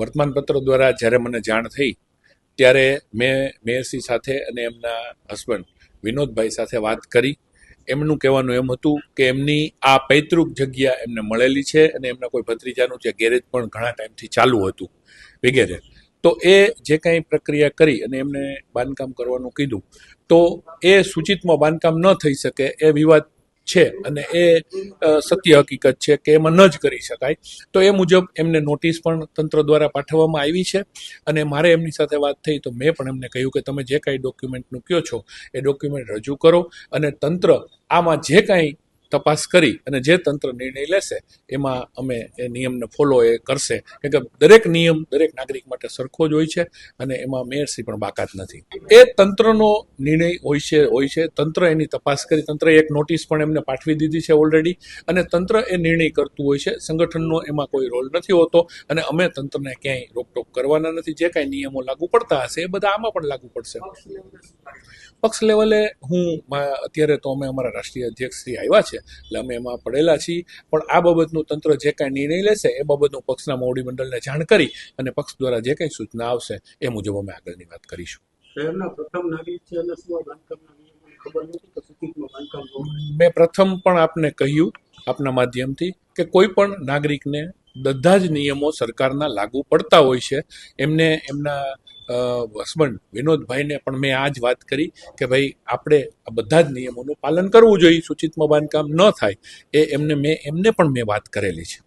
વર્તમાનપત્રો દ્વારા જ્યારે મને જાણ થઈ ત્યારે મેં મેયરશ્રી સાથે અને એમના હસબન્ડ વિનોદભાઈ સાથે વાત કરી. એમનું કહેવાનું એમ હતું કે એમની આ પૈતૃક જગ્યા એમને મળેલી છે અને એમના કોઈ ભત્રીજાનું જે ગેરેજ પણ ઘણા ટાઈમથી ચાલુ હતું વગેરે. તો એ જે કાંઈ પ્રક્રિયા કરી અને એમને બાંધકામ કરવાનું કીધું તો એ સૂચિતમાં બાંધકામ ન થઈ શકે એ વિવાદ છે અને એ સત્ય હકીકત છે કે એમાં ન જ કરી શકાય. તો એ મુજબ એમને નોટિસ પણ તંત્ર દ્વારા પાઠવવામાં આવી છે અને મારે એમની સાથે વાત થઈ તો મેં પણ એમને કહ્યું કે તમે જે કાંઈ ડોક્યુમેન્ટનું કહો છો એ ડોક્યુમેન્ટ રજૂ કરો અને તંત્ર આમાં જે કાંઈ તપાસ કરી અને જે તંત્ર નિર્ણય લેશે એમાં અમે એ નિયમને ફોલો એ કરશે. કે દરેક નિયમ દરેક નાગરિક માટે સરખો જ હોય છે અને એમાં મેયરશ્રી પણ બાકાત નથી. એ તંત્રનો નિર્ણય હોય છે. તંત્ર એની તપાસ કરી, તંત્રએ એક નોટિસ પણ એમને પાઠવી દીધી છે ઓલરેડી અને તંત્ર એ નિર્ણય કરતું હોય છે. સંગઠનનો એમાં કોઈ રોલ નથી હોતો અને અમે તંત્રને ક્યાંય રોકટોક કરવાના નથી. જે કાંઈ નિયમો લાગુ પડતા હશે એ બધા આમાં પણ લાગુ પડશે. પક્ષ લેવલે અત્યારે તો અમે અમારા રાષ્ટ્રીય અધ્યક્ષ શ્રી આવ્યા છે એટલે અમે એમાં પડેલા છીએ, પણ આ બાબતનું તંત્ર જે કાંઈ નિર્ણય લેશે એ બાબતનું પક્ષના મોવડી મંડળને જાણ કરી અને પક્ષ દ્વારા જે કાંઈ સૂચના આવશે એ મુજબ અમે આગળની વાત કરીશું. મેં પ્રથમ પણ આપને કહ્યું આપના માધ્યમથી કે કોઈ પણ નાગરિકને બધા જ નિયમો સરકારના લાગુ પડતા હોય છે. એમને એમના હસબન્ડ વિનોદભાઈને પણ મેં આ જ વાત કરી કે ભાઈ આપણે આ બધા જ નિયમોનું પાલન કરવું જોઈએ, સૂચિતમાં બાંધકામ ન થાય એ એમને પણ મેં વાત કરેલી છે.